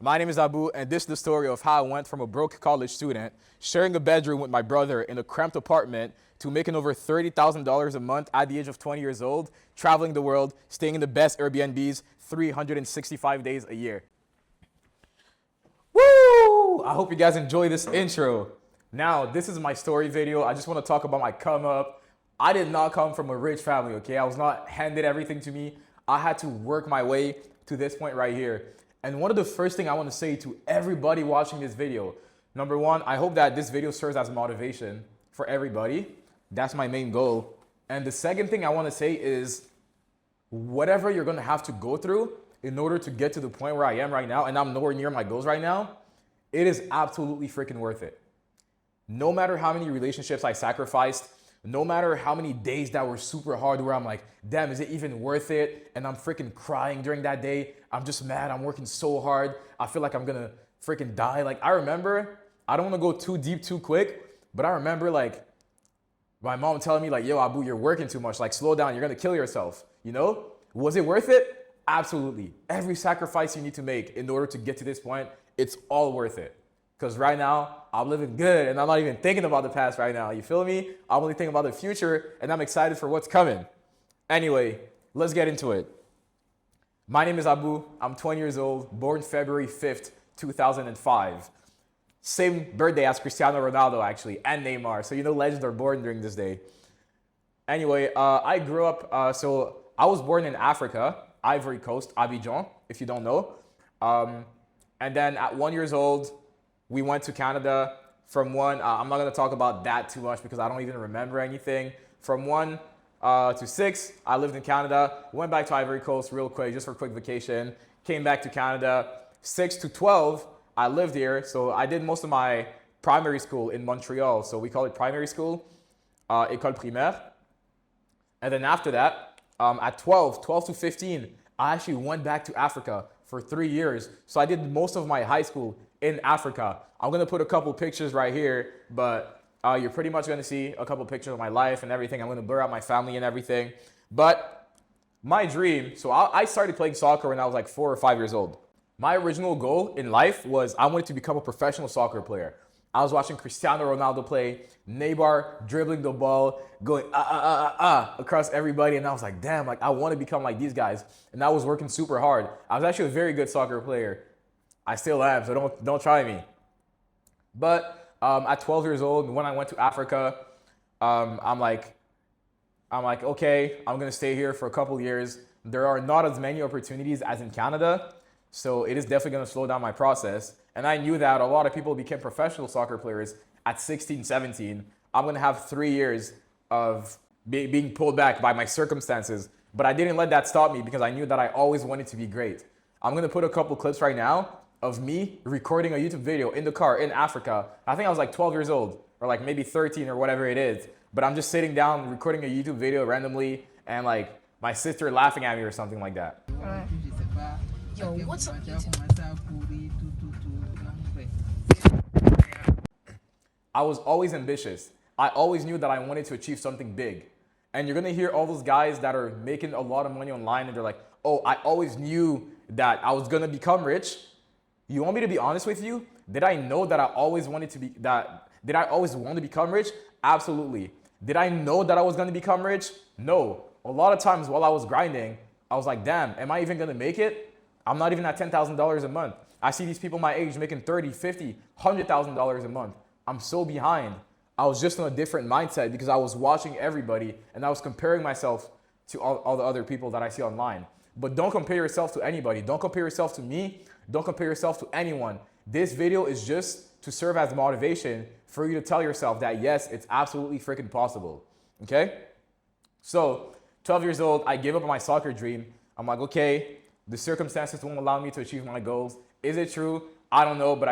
My name is Abou, and this is the story of how I went from a broke college student, sharing a bedroom with my brother in a cramped apartment, to making over $30,000 a month at the age of 20 years old, traveling the world, staying in the best Airbnbs 365 days a year. Woo! I hope you guys enjoy this intro. Now, this is my story video. I just want to talk about my come up. I did not come from a rich family, okay? I was not handed everything to me. I had to work my way to this point right here. And one of the first thing I want to say to everybody watching this video, number one, I hope that this video serves as motivation for everybody. That's my main goal. And the second thing I want to say is whatever you're going to have to go through in order to get to the point where I am right now, and I'm nowhere near my goals right now, it is absolutely freaking worth it. No matter how many relationships I sacrificed, no matter how many days that were super hard where I'm like, damn, is it even worth it? And I'm freaking crying during that day. I'm just mad. I'm working so hard. I feel like I'm gonna freaking die. Like, I remember, I don't wanna go too deep too quick, but I remember like my mom telling me like, yo, Abou, you're working too much. Like, slow down. You're gonna kill yourself. You know? Was it worth it? Absolutely. Every sacrifice you need to make in order to get to this point, it's all worth it. Because right now, I'm living good and I'm not even thinking about the past right now. You feel me? I'm only thinking about the future and I'm excited for what's coming. Anyway, let's get into it. My name is Abou. I'm 20 years old, born February 5th, 2005. Same birthday as Cristiano Ronaldo, actually, and Neymar. So you know legends are born during this day. Anyway, I grew up, so I was born in Africa, Ivory Coast, Abidjan, if you don't know. And then at 1 year old, we went to Canada. From one, I'm not gonna talk about that too much because I don't even remember anything. From 1 to 6, I lived in Canada. Went back to Ivory Coast real quick, just for a quick vacation. Came back to Canada. 6 to 12, I lived here. So I did most of my primary school in Montreal. So we call it primary school, école primaire. And then after that, at 12 to 15, I actually went back to Africa for 3 years. So I did most of my high school in Africa. I'm gonna put a couple pictures right here, but you're pretty much gonna see a couple pictures of my life and everything. I'm gonna blur out my family and everything. But my dream, so I started playing soccer when I was like 4 or 5 years old. My original goal in life was I wanted to become a professional soccer player. I was watching Cristiano Ronaldo play, Neymar dribbling the ball, going across everybody, and I was like, damn, like I want to become like these guys. And I was working super hard. I was actually a very good soccer player. I still am, so don't try me. But at 12 years old, when I went to Africa, I'm like, okay, I'm gonna stay here for a couple years. There are not as many opportunities as in Canada, so it is definitely gonna slow down my process. And I knew that a lot of people became professional soccer players at 16, 17. I'm gonna have 3 years of being pulled back by my circumstances, but I didn't let that stop me because I knew that I always wanted to be great. I'm gonna put a couple clips right now of me recording a YouTube video in the car in Africa. I think I was like 12 years old or like maybe 13 or whatever it is. But I'm just sitting down recording a YouTube video randomly and like my sister laughing at me or something like that. Yo, what's up, I was always ambitious. I always knew that I wanted to achieve something big. And you're gonna hear all those guys that are making a lot of money online and they're like, oh, I always knew that I was gonna become rich. You want me to be honest with you? Did I know that I always wanted to be that? Did I always want to become rich? Absolutely. Did I know that I was going to become rich? No. A lot of times while I was grinding, I was like, damn, am I even going to make it? I'm not even at $10,000 a month. I see these people my age making $30, $50, $100,000 a month. I'm so behind. I was just in a different mindset because I was watching everybody and I was comparing myself to all the other people that I see online. But don't compare yourself to anybody. Don't compare yourself to me. Don't compare yourself to anyone. This video is just to serve as motivation for you to tell yourself that yes, it's absolutely freaking possible. Okay? So, 12 years old, I gave up on my soccer dream. I'm like, okay, the circumstances won't allow me to achieve my goals. Is it true? I don't know, but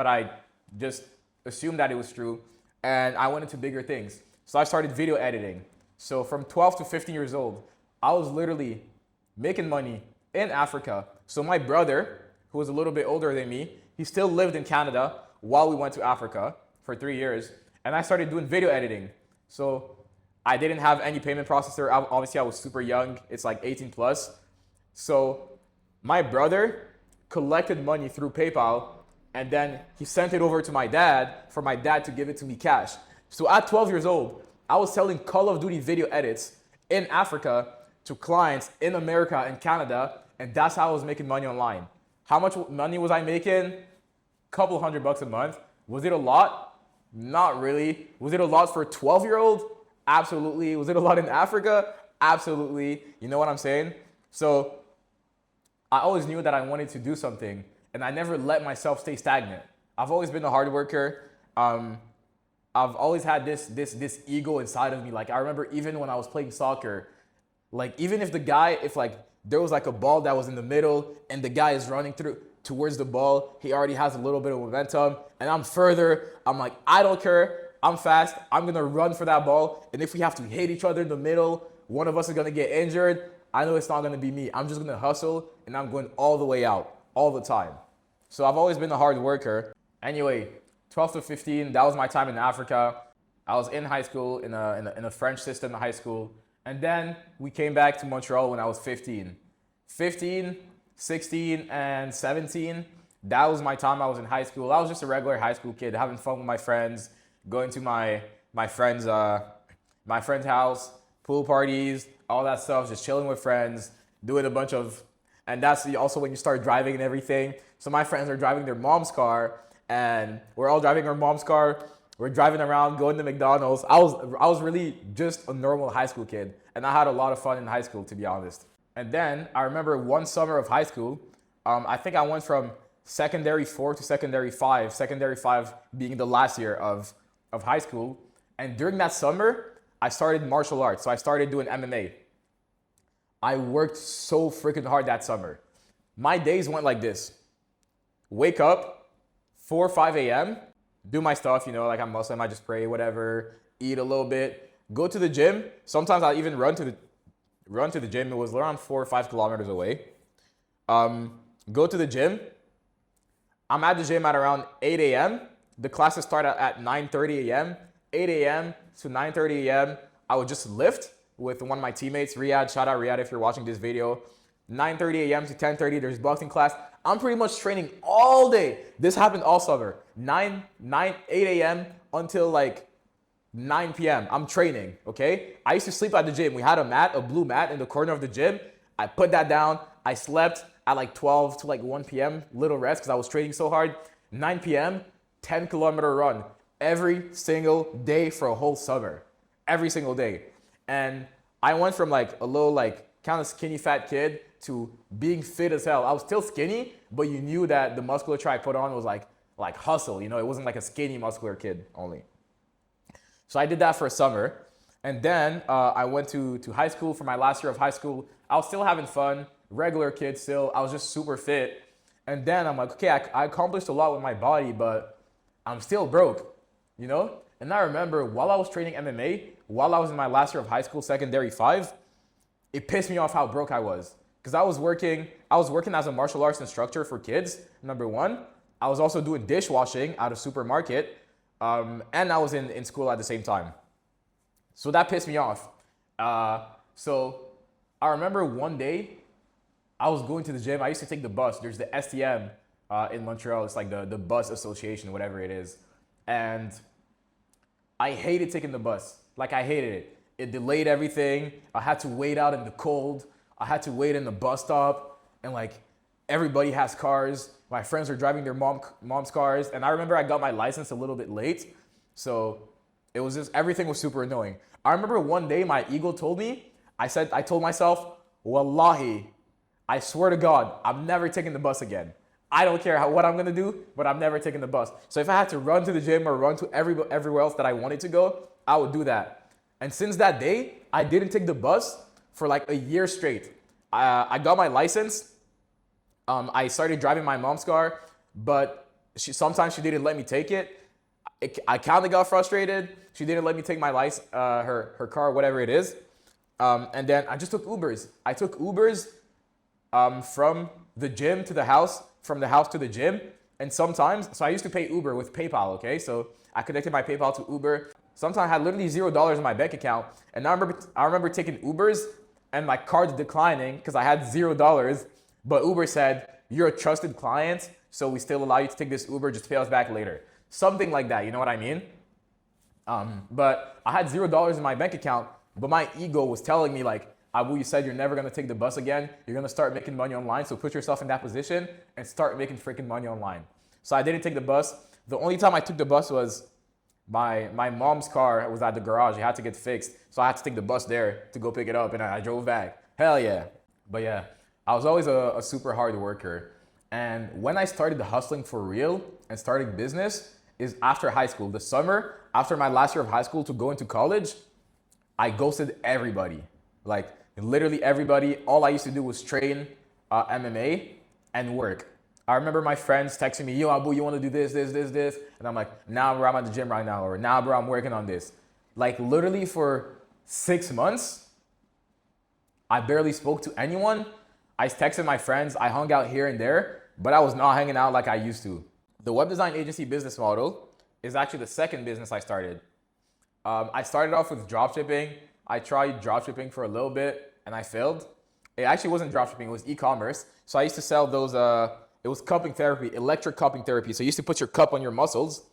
I just assumed that it was true. And I went into bigger things. So I started video editing. So from 12 to 15 years old, I was literally making money in Africa. So my brother, who was a little bit older than me, he still lived in Canada while we went to Africa for 3 years. And I started doing video editing. So I didn't have any payment processor. Obviously, I was super young. It's like 18 plus. So my brother collected money through PayPal, and then he sent it over to my dad for my dad to give it to me cash. So at 12 years old, I was selling Call of Duty video edits in Africa to clients in America and Canada, and that's how I was making money online. How much money was I making? Couple $100 a month. Was it a lot? Not really. Was it a lot for a 12-year-old? Absolutely. Was it a lot in Africa? Absolutely. You know what I'm saying? So I always knew that I wanted to do something, and I never let myself stay stagnant. I've always been a hard worker. I've always had this ego inside of me. Like, I remember even when I was playing soccer, like, even if there was like a ball that was in the middle and the guy is running towards the ball, he already has a little bit of momentum, and I'm further. I'm like, I don't care. I'm fast. I'm gonna run for that ball, and if we have to hit each other in the middle, one of us is gonna get injured. I know it's not gonna be me. I'm just gonna hustle, and I'm going all the way out, all the time. So I've always been a hard worker. Anyway, 12 to 15, that was my time in Africa. I was in high school, in a French system in high school. And then we came back to Montreal when I was 15. 15, 16, and 17, that was my time I was in high school. I was just a regular high school kid, having fun with my friends, going to my friend's house, pool parties, all that stuff, just chilling with friends, doing a bunch of, and that's also when you start driving and everything. So my friends are driving their mom's car, and we're all driving our mom's car. We're driving around, going to McDonald's. I was really just a normal high school kid, and I had a lot of fun in high school, to be honest. And then I remember one summer of high school, I think I went from secondary 4 to secondary 5, secondary 5 being the last year of high school. And during that summer, I started martial arts. So I started doing MMA. I worked so freaking hard that summer. My days went like this. Wake up, 4 or 5 a.m., do my stuff, like I'm Muslim, I just pray, whatever, eat a little bit, go to the gym. Sometimes I'll even run to the gym. It was around 4 or 5 kilometers away. Go to the gym. I'm at the gym at around 8 a.m. The classes start at 9:30 a.m. 8 a.m. to 9:30 a.m. I would just lift with one of my teammates, Riyadh. Shout out Riyadh if you're watching this video. 9:30 a.m. to 10:30, there's boxing class. I'm pretty much training all day. This happened all summer. 8 a.m. until like 9 p.m. I'm training, okay? I used to sleep at the gym. We had a blue mat in the corner of the gym. I put that down. I slept at like 12 to like 1 p.m. Little rest because I was training so hard. 9 p.m., 10-kilometer run every single day for a whole summer. Every single day. And I went from like a little like kind of skinny fat kid to being fit as hell. I was still skinny, but you knew that the musculature I put on was like hustle, it wasn't like a skinny muscular kid only. So I did that for a summer. And then I went to high school for my last year of high school. I was still having fun, regular kid still. I was just super fit. And then I'm like, okay, I accomplished a lot with my body, but I'm still broke, And I remember while I was training MMA, while I was in my last year of high school, secondary 5, it pissed me off how broke I was. Because I was working as a martial arts instructor for kids, number one. I was also doing dishwashing at a supermarket, and I was in school at the same time. So that pissed me off. So I remember one day, I was going to the gym. I used to take the bus. There's the STM in Montreal. It's like the bus association, whatever it is. And I hated taking the bus. Like, I hated it. It delayed everything. I had to wait out in the cold. I had to wait in the bus stop. And like, everybody has cars. My friends are driving their mom's cars. And I remember I got my license a little bit late. So it was just, everything was super annoying. I remember one day my ego told me, I told myself, Wallahi, I swear to God, I'm never taking the bus again. I don't care what I'm gonna do, but I'm never taking the bus. So if I had to run to the gym or run to everywhere else that I wanted to go, I would do that. And since that day, I didn't take the bus for like a year straight. I got my license. I started driving my mom's car, but sometimes she didn't let me take it. I kind of got frustrated. She didn't let me take my license, her car, whatever it is. And then I just took Ubers. I took Ubers from the gym to the house, from the house to the gym. And sometimes, so I used to pay Uber with PayPal, okay? So I connected my PayPal to Uber. Sometimes I had literally $0 in my bank account. And I remember taking Ubers and my card's declining because I had $0. But Uber said, you're a trusted client, so we still allow you to take this Uber, just pay us back later. Something like that, you know what I mean? But I had $0 in my bank account, but my ego was telling me like, Abou, you said you're never gonna take the bus again. You're gonna start making money online, so put yourself in that position and start making freaking money online. So I didn't take the bus. The only time I took the bus was my mom's car was at the garage. It had to get fixed, so I had to take the bus there to go pick it up, and I drove back. Hell yeah. But yeah, I was always a super hard worker. And when I started hustling for real and starting business is after high school. The summer after my last year of high school to go into college, I ghosted everybody. Like literally everybody. All I used to do was train MMA and work. I remember my friends texting me, yo, Abou, you want to do this, this, this, this? And I'm like, nah, bro, I'm at the gym right now. Or nah, bro, I'm working on this. Like literally for 6 months, I barely spoke to anyone. I texted my friends. I hung out here and there, but I was not hanging out like I used to. The web design agency business model is actually the second business I started. I started off with dropshipping. I tried dropshipping for a little bit and I failed. It actually wasn't dropshipping, it was e-commerce. So I used to sell those, it was cupping therapy, electric cupping therapy. So you used to put your cup on your muscles,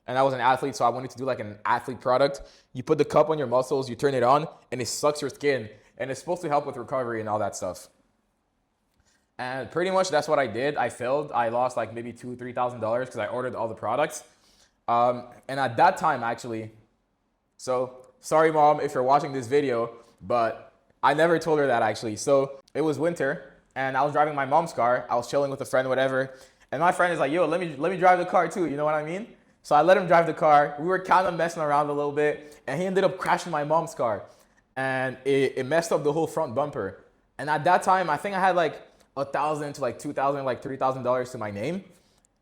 and I was an athlete, so I wanted to do like an athlete product. You put the cup on your muscles, you turn it on, and it sucks your skin, and it's supposed to help with recovery and all that stuff. And pretty much that's what I did. I failed. I lost like maybe $2,000-$3,000 because I ordered all the products. And at that time, actually, so sorry, mom, if you're watching this video, but I never told her that actually. So it was winter, and I was driving my mom's car. I was chilling with a friend, whatever. And my friend is like, yo, let me drive the car too. You know what I mean? So I let him drive the car. We were kind of messing around a little bit, and he ended up crashing my mom's car. And it messed up the whole front bumper. And at that time, I think I had like $1,000 to like $2,000, like $3,000 to my name.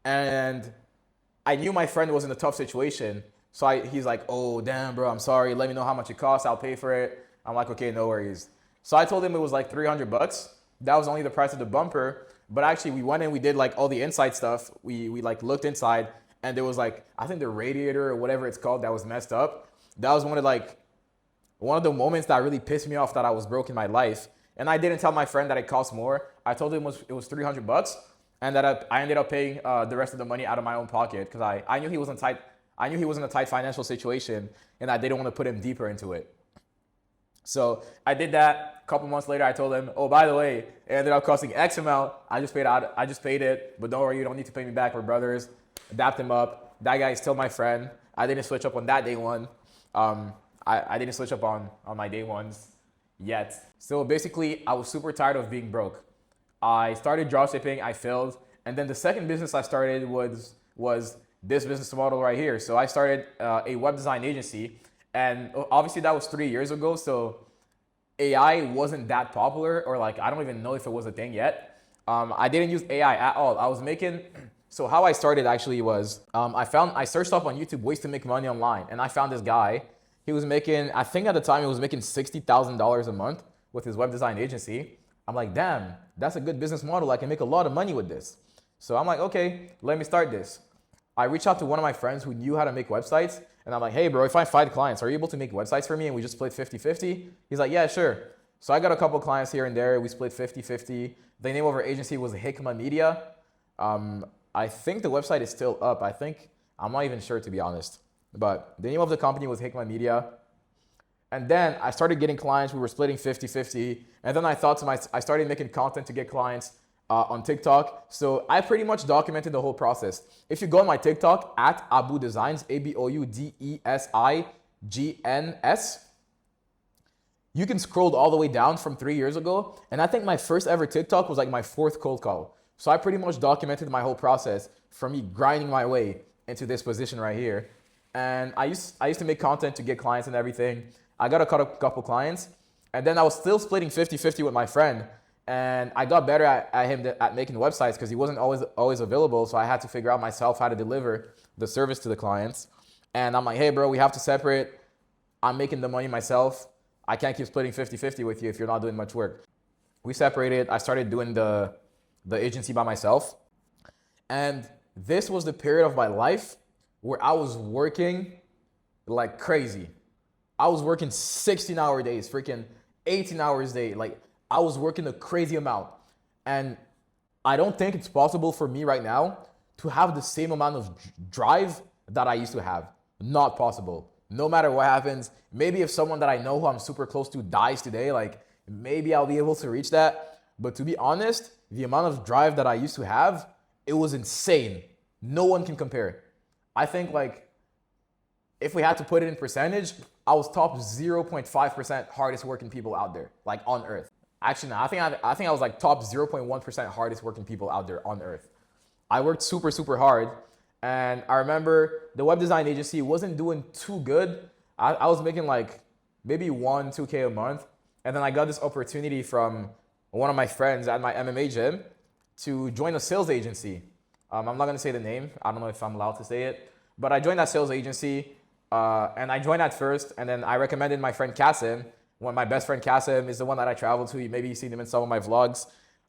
And I knew my friend was in a tough situation. So he's like, oh, damn, bro, I'm sorry. Let me know how much it costs. I'll pay for it. I'm like, okay, no worries. So I told him it was like $300. That was only the price of the bumper. But actually, we went in, we did like all the inside stuff. We like looked inside, and there was like, I think the radiator or whatever it's called that was messed up. That was one of the moments that really pissed me off that I was broke in my life. And I didn't tell my friend that it cost more. I told him it was $300, and that I ended up paying the rest of the money out of my own pocket because I knew he was in tight. I knew he was in a tight financial situation, and I didn't want to put him deeper into it. So I did that. A couple months later, I told him, oh, by the way, it ended up costing X amount. I just paid it, but don't worry, you don't need to pay me back. We're brothers. Dapped him up. That guy is still my friend. I didn't switch up on that day one. I didn't switch up on my day ones yet. So basically, I was super tired of being broke. I started dropshipping. I failed. And then the second business I started was this business model right here. So I started a web design agency. And obviously that was 3 years ago, so AI wasn't that popular, or like, I don't even know if it was a thing yet. I didn't use AI at all. So how I started actually was, I searched up on YouTube ways to make money online, and I found this guy. He was making, I think at the time he was making $60,000 a month with his web design agency. I'm like, damn, that's a good business model. I can make a lot of money with this. So I'm like, okay, let me start this. I reached out to one of my friends who knew how to make websites. And I'm like, hey, bro, if I find clients, are you able to make websites for me? And we just split 50-50. He's like, yeah, sure. So I got a couple clients here and there. We split 50-50. The name of our agency was Hikma Media. I think the website is still up. I'm not even sure, to be honest. But the name of the company was Hikma Media. And then I started getting clients. We were splitting 50-50. And then I started making content to get clients on TikTok. So I pretty much documented the whole process. If you go on my TikTok at Abou Designs, ABOUDESIGNS, you can scroll all the way down from 3 years ago. And I think my first ever TikTok was like my 4th cold call. So I pretty much documented my whole process from me grinding my way into this position right here. And I used to make content to get clients and everything. I got a couple clients, and then I was still splitting 50-50 with my friend. And I got better at making websites because he wasn't always available. So I had to figure out myself how to deliver the service to the clients. And I'm like, hey, bro, we have to separate. I'm making the money myself. I can't keep splitting 50-50 with you if you're not doing much work. We separated. I started doing the agency by myself. And this was the period of my life where I was working like crazy. I was working 16-hour days, freaking 18 hours a day. Like, I was working a crazy amount. And I don't think it's possible for me right now to have the same amount of drive that I used to have. Not possible. No matter what happens, maybe if someone that I know who I'm super close to dies today, like maybe I'll be able to reach that. But to be honest, the amount of drive that I used to have, it was insane. No one can compare. I think like if we had to put it in percentage, I was top 0.5% hardest working people out there, like on earth. Actually, no, I think I was like top 0.1% hardest working people out there on earth. I worked super, super hard. And I remember the web design agency wasn't doing too good. I was making like maybe 2K a month. And then I got this opportunity from one of my friends at my MMA gym to join a sales agency. I'm not gonna say the name. I don't know if I'm allowed to say it. But I joined that sales agency and I joined at first. And then I recommended my friend Kasim. My best friend Kasim is the one that I traveled to. Maybe you've seen him in some of my vlogs.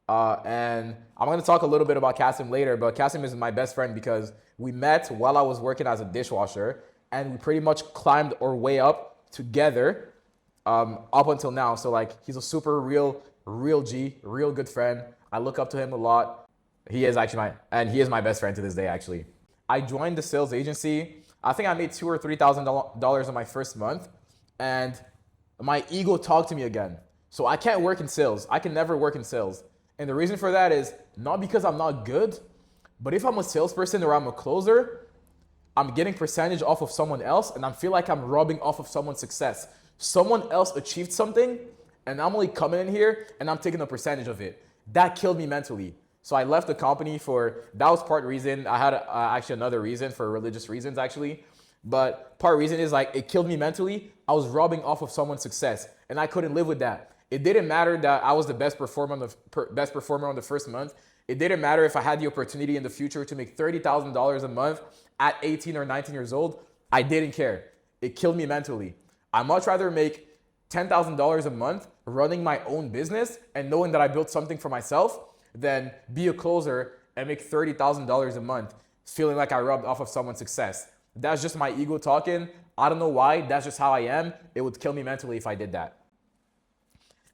And I'm going to talk a little bit about Kasim later, but Kasim is my best friend because we met while I was working as a dishwasher and we pretty much climbed our way up together up until now. So like he's a super real G, real good friend. I look up to him a lot. He is my best friend to this day actually. I joined the sales agency. I think I made $2,000 or $3,000 in my first month and my ego talked to me again. So I can't work in sales. I can never work in sales. And the reason for that is not because I'm not good, but if I'm a salesperson or I'm a closer, I'm getting percentage off of someone else and I feel like I'm rubbing off of someone's success. Someone else achieved something and I'm only coming in here and I'm taking a percentage of it. That killed me mentally. So I left the company that was part reason. I had actually another reason for religious reasons actually. But part reason is like it killed me mentally. I was rubbing off of someone's success and I couldn't live with that. It didn't matter that I was the best performer on the first month. It didn't matter if I had the opportunity in the future to make $30,000 a month at 18 or 19 years old. I didn't care. It killed me mentally. I'd much rather make $10,000 a month running my own business and knowing that I built something for myself than be a closer and make $30,000 a month feeling like I rubbed off of someone's success. That's just my ego talking. I don't know why. That's just how I am. It would kill me mentally if I did that.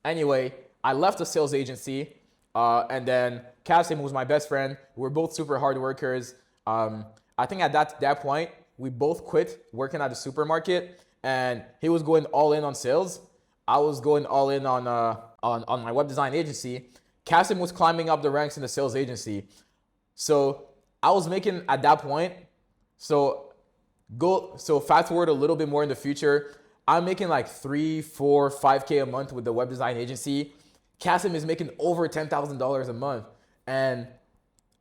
Anyway, I left the sales agency and then Kasim, who was my best friend, we're both super hard workers. I think at that point, we both quit working at the supermarket and he was going all in on sales. I was going all in on my web design agency. Kasim was climbing up the ranks in the sales agency. So I was making at that point, so fast forward a little bit more in the future, I'm making like 3, 4, 5K a month with the web design agency. Kasim is making over $10,000 a month. And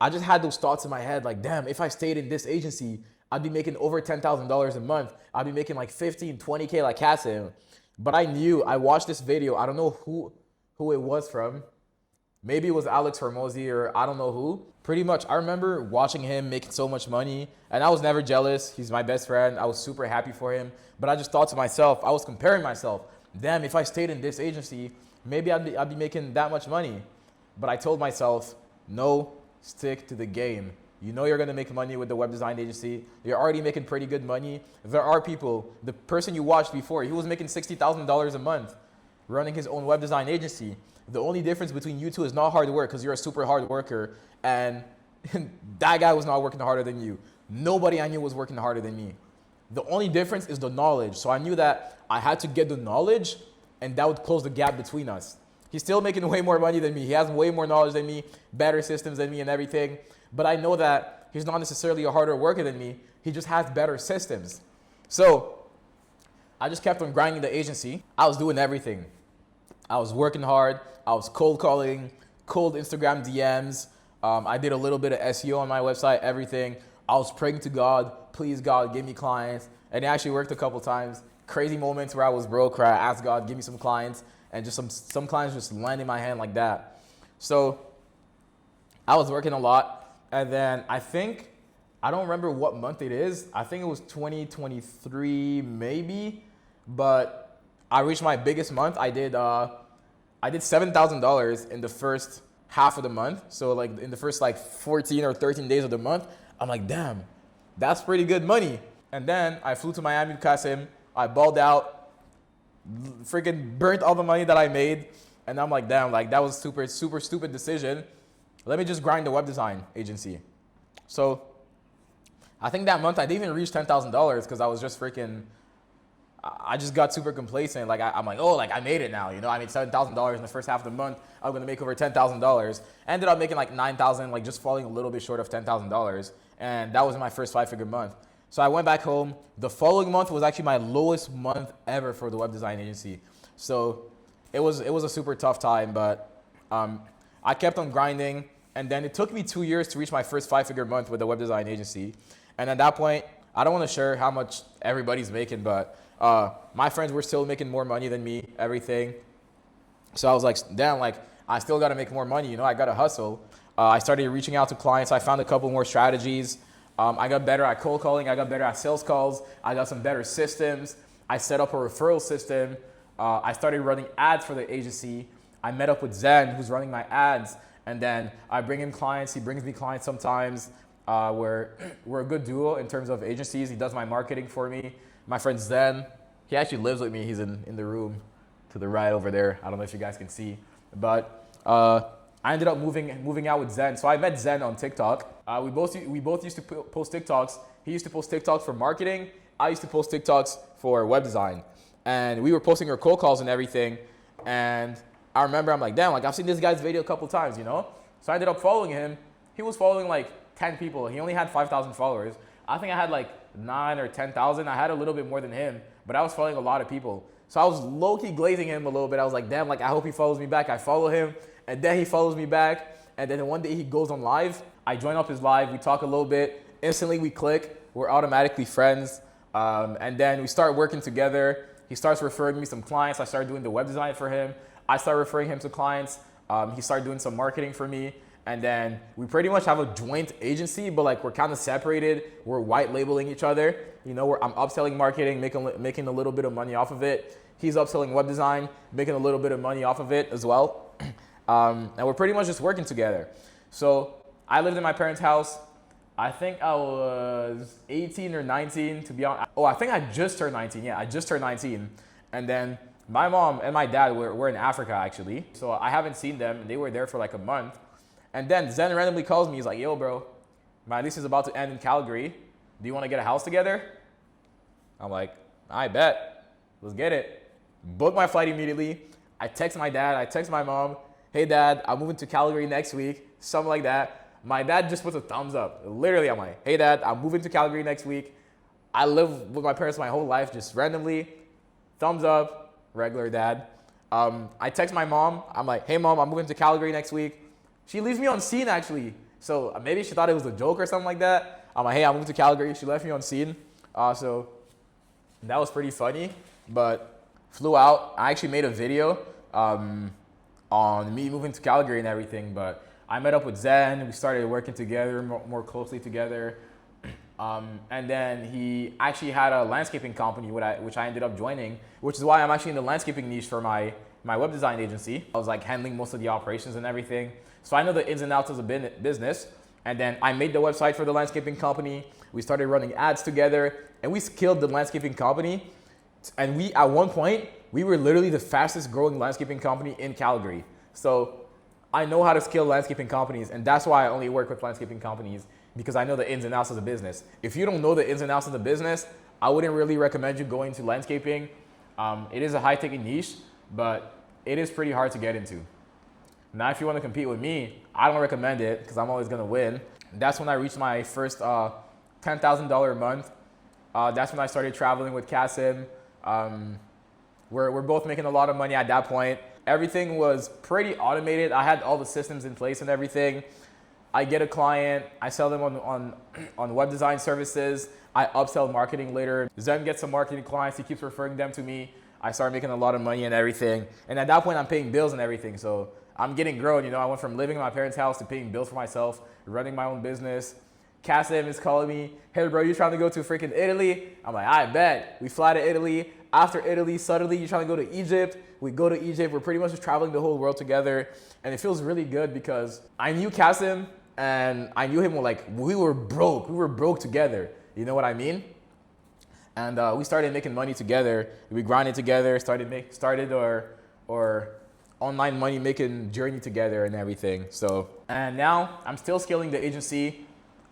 I just had those thoughts in my head like, damn, if I stayed in this agency, I'd be making over $10,000 a month. I'd be making like 15, 20K like Kasim. But I watched this video. I don't know who it was from. Maybe it was Alex Hormozy or I don't know who. Pretty much, I remember watching him making so much money and I was never jealous. He's my best friend. I was super happy for him. But I just thought to myself, I was comparing myself. Damn, if I stayed in this agency, maybe I'd be making that much money. But I told myself, no, stick to the game. You know you're going to make money with the web design agency. You're already making pretty good money. There are people, the person you watched before, he was making $60,000 a month running his own web design agency. The only difference between you two is not hard work because you're a super hard worker and that guy was not working harder than you. Nobody I knew was working harder than me. The only difference is the knowledge. So I knew that I had to get the knowledge and that would close the gap between us. He's still making way more money than me. He has way more knowledge than me, better systems than me and everything. But I know that he's not necessarily a harder worker than me. He just has better systems. So I just kept on grinding the agency. I was doing everything. I was working hard. I was cold calling, cold Instagram DMs. I did a little bit of SEO on my website, everything. I was praying to God, please God, give me clients. And it actually worked a couple times. Crazy moments where I was broke, where I asked God, give me some clients. And just some clients just land in my hand like that. So I was working a lot. And then I don't remember what month it is. I think it was 2023 maybe. But I reached my biggest month. I did $7,000 in the first half of the month. So like in the first like 14 or 13 days of the month, I'm like, damn, that's pretty good money. And then I flew to Miami with Kasim. I balled out, freaking burnt all the money that I made. And I'm like, damn, like that was super, super stupid decision. let me just grind the web design agency. So I think that month I didn't even reach $10,000 because I was just freaking, I just got super complacent. Like I'm like, oh, like I made it now. You know, I made $7,000 in the first half of the month. I'm gonna make over $10,000. Ended up making like 9,000, like just falling a little bit short of $10,000. And that was my first 5-figure month. So I went back home. The following month was actually my lowest month ever for the web design agency. So it was a super tough time, but I kept on grinding. And then it took me 2 years to reach my first 5-figure month with the web design agency. And at that point, I don't want to share how much everybody's making, but my friends were still making more money than me, everything. So I was like, damn, like I still got to make more money. You know, I got to hustle. I started reaching out to clients. I found a couple more strategies. I got better at cold calling. I got better at sales calls. I got some better systems. I set up a referral system. I started running ads for the agency. I met up with Zen, who's running my ads. And then I bring in clients. He brings me clients sometimes. We're a good duo in terms of agencies. He does my marketing for me. My friend Zen, he actually lives with me. He's in the room to the right over there. I don't know if you guys can see. But I ended up moving out with Zen. So I met Zen on TikTok. We both used to post TikToks. He used to post TikToks for marketing. I used to post TikToks for web design. And we were posting our cold calls and everything. And I remember I'm like, damn, like I've seen this guy's video a couple times, you know? So I ended up following him. He was following like 10 people. He only had 5,000 followers. I think I had like 9 or 10,000. I had a little bit more than him, but I was following a lot of people. So I was low-key glazing him a little bit. I was like, damn, like I hope he follows me back. I follow him, and then he follows me back. And then one day he goes on live. I join up his live. We talk a little bit. Instantly we click. We're automatically friends. And then we start working together. He starts referring me some clients. I started doing the web design for him. I started referring him to clients. He started doing some marketing for me. And then we pretty much have a joint agency, but like we're kind of separated. We're white labeling each other. You know, I'm upselling marketing, making a little bit of money off of it. He's upselling web design, making a little bit of money off of it as well. And we're pretty much just working together. So I lived in my parents' house. I think I was 18 or 19 to be honest. Oh, I think I just turned 19. Yeah, I just turned 19. And then my mom and my dad were in Africa actually. So I haven't seen them. They were there for like a month. And then Zen randomly calls me. He's like, yo, bro, my lease is about to end in Calgary. Do you want to get a house together? I'm like, I bet. Let's get it. Book my flight immediately. I text my dad. I text my mom. Hey, Dad, I'm moving to Calgary next week. Something like that. My dad just puts a thumbs up. Literally, I'm like, hey, Dad, I'm moving to Calgary next week. I live with my parents my whole life, just randomly. Thumbs up. Regular dad. I text my mom. I'm like, hey, Mom, I'm moving to Calgary next week. She leaves me on scene actually. So maybe she thought it was a joke or something like that. I'm like, hey, I'm moving to Calgary. She left me on scene. So that was pretty funny, but flew out. I actually made a video on me moving to Calgary and everything, but I met up with Zen. We started working together, more closely together. And then he actually had a landscaping company, which I ended up joining, which is why I'm actually in the landscaping niche for my web design agency. I was like handling most of the operations and everything. So I know the ins and outs of the business. And then I made the website for the landscaping company. We started running ads together and we scaled the landscaping company. And at one point, we were literally the fastest growing landscaping company in Calgary. So I know how to scale landscaping companies. And that's why I only work with landscaping companies, because I know the ins and outs of the business. If you don't know the ins and outs of the business, I wouldn't really recommend you going to landscaping. It is a high ticket niche, but it is pretty hard to get into. Now, if you want to compete with me, I don't recommend it because I'm always going to win. That's when I reached my first $10,000 a month. That's when I started traveling with Kasim. We're both making a lot of money at that point. Everything was pretty automated. I had all the systems in place and everything. I get a client, I sell them on web design services. I upsell marketing later. Zen gets some marketing clients. He keeps referring them to me. I start making a lot of money and everything. And at that point, I'm paying bills and everything. So I'm getting grown. You know, I went from living in my parents' house to paying bills for myself, running my own business. Kasim is calling me, hey, bro, you trying to go to freaking Italy? I'm like, I bet. We fly to Italy. After Italy, suddenly you're trying to go to Egypt. We go to Egypt. We're pretty much just traveling the whole world together. And it feels really good because I knew Kasim and I knew him like we were broke. We were broke together. You know what I mean? And we started making money together. We grinded together, started online money making journey together and everything. So, and now I'm still scaling the agency.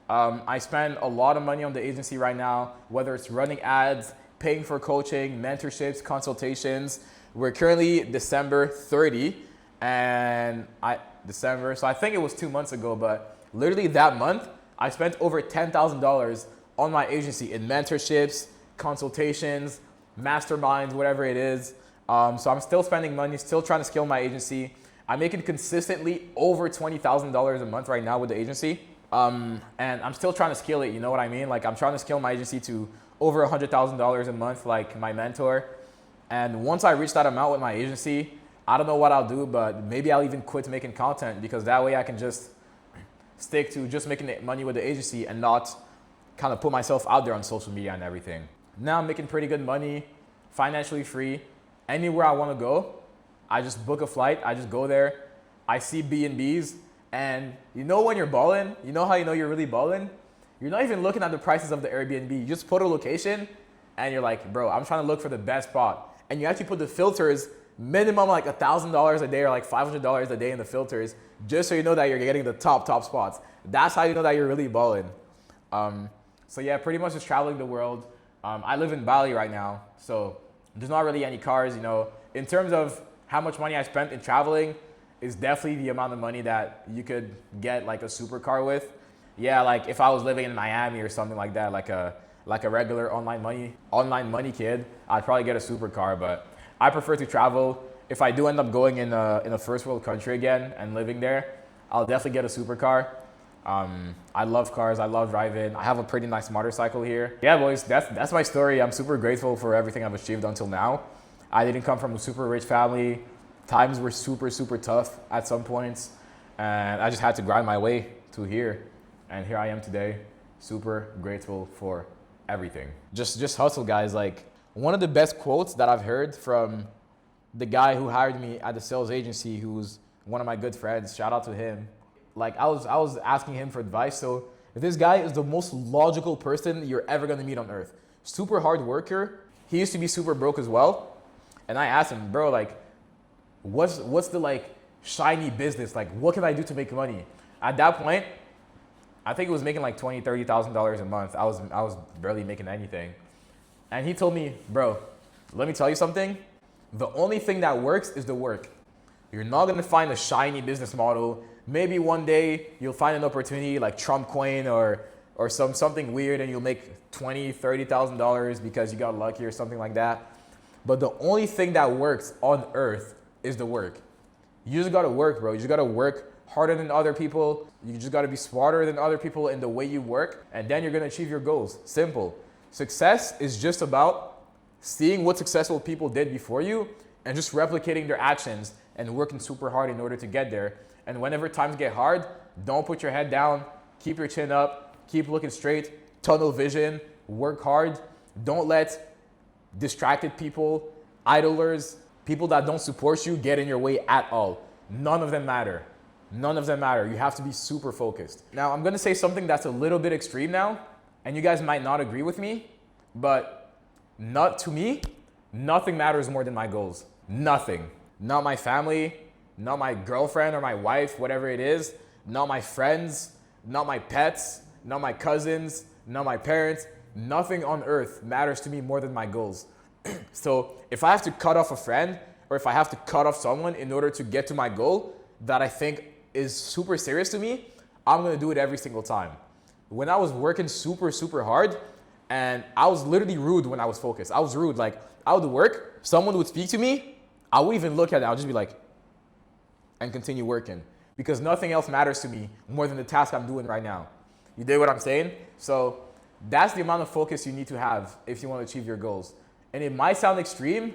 I spend a lot of money on the agency right now, whether it's running ads, paying for coaching, mentorships, consultations. We're currently December 30 and so I think it was 2 months ago, but literally that month, I spent over $10,000 on my agency in mentorships, consultations, masterminds, whatever it is. So I'm still spending money, still trying to scale my agency. I'm making consistently over $20,000 a month right now with the agency. And I'm still trying to scale it, you know what I mean? Like I'm trying to scale my agency to over $100,000 a month like my mentor. And once I reach that amount with my agency, I don't know what I'll do, but maybe I'll even quit making content because that way I can just stick to just making money with the agency and not kind of put myself out there on social media and everything. Now I'm making pretty good money, financially free. Anywhere I want to go, I just book a flight, I just go there, I see B&Bs, and you know when you're balling, you know how you know you're really balling? You're not even looking at the prices of the Airbnb. You just put a location and you're like, bro, I'm trying to look for the best spot. And you actually put the filters minimum like $1,000 a day or like $500 a day in the filters just so you know that you're getting the top spots. That's how you know that you're really balling. So yeah, pretty much just traveling the world. I live in Bali right now, so there's not really any cars, you know. In terms of how much money I spent in traveling is definitely the amount of money that you could get like a supercar with. Yeah, like if I was living in Miami or something like that, like a regular online money kid, I'd probably get a supercar, but I prefer to travel. If I do end up going in a first world country again and living there, I'll definitely get a supercar. I love cars, I love driving. I have a pretty nice motorcycle here. Yeah, boys, that's my story. I'm super grateful for everything I've achieved until now. I didn't come from a super rich family. Times were super tough at some points, and I just had to grind my way to here. And here I am today, super grateful for everything. Just hustle, guys. Like one of the best quotes that I've heard from the guy who hired me at the sales agency, who's one of my good friends, shout out to him. Like I was asking him for advice. So this guy is the most logical person you're ever gonna meet on earth. Super hard worker. He used to be super broke as well. And I asked him, bro, like, what's the like shiny business? Like, what can I do to make money? At that point, I think it was making like $20,000, $30,000 a month. I was barely making anything. And he told me, bro, let me tell you something. The only thing that works is the work. You're not gonna find a shiny business model. Maybe one day you'll find an opportunity like Trump coin or something weird and you'll make $20,000, $30,000 because you got lucky or something like that. But the only thing that works on earth is the work. You just gotta work, bro. You just gotta work harder than other people. You just gotta be smarter than other people in the way you work, and then you're gonna achieve your goals. Simple. Success is just about seeing what successful people did before you and just replicating their actions and working super hard in order to get there. And whenever times get hard, don't put your head down, keep your chin up, keep looking straight, tunnel vision, work hard. Don't let distracted people, idlers, people that don't support you get in your way at all. None of them matter. None of them matter. You have to be super focused. Now, I'm gonna say something that's a little bit extreme now, and you guys might not agree with me, but not to me, nothing matters more than my goals. Nothing. Not my family, not my girlfriend or my wife, whatever it is, not my friends, not my pets, not my cousins, not my parents. Nothing on earth matters to me more than my goals. So if I have to cut off a friend or if I have to cut off someone in order to get to my goal that I think is super serious to me, I'm gonna do it every single time. When I was working super hard and I was literally rude when I was focused. I was rude. Like I would work, someone would speak to me, I wouldn't even look at it. I'll just be like, and continue working because nothing else matters to me more than the task I'm doing right now. You dig what I'm saying? So that's the amount of focus you need to have if you want to achieve your goals. And it might sound extreme,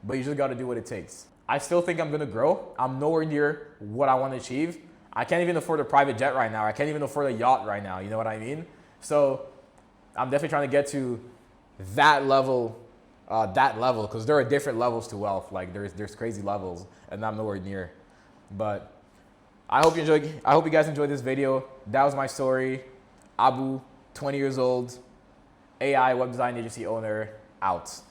but you just got to do what it takes. I still think I'm going to grow. I'm nowhere near what I want to achieve. I can't even afford a private jet right now. I can't even afford a yacht right now. You know what I mean? So I'm definitely trying to get to that level because there are different levels to wealth. Like there's crazy levels and I'm nowhere near. But I hope you guys enjoyed this video. That was my story. Abou, 20 years old, AI web design agency owner, out.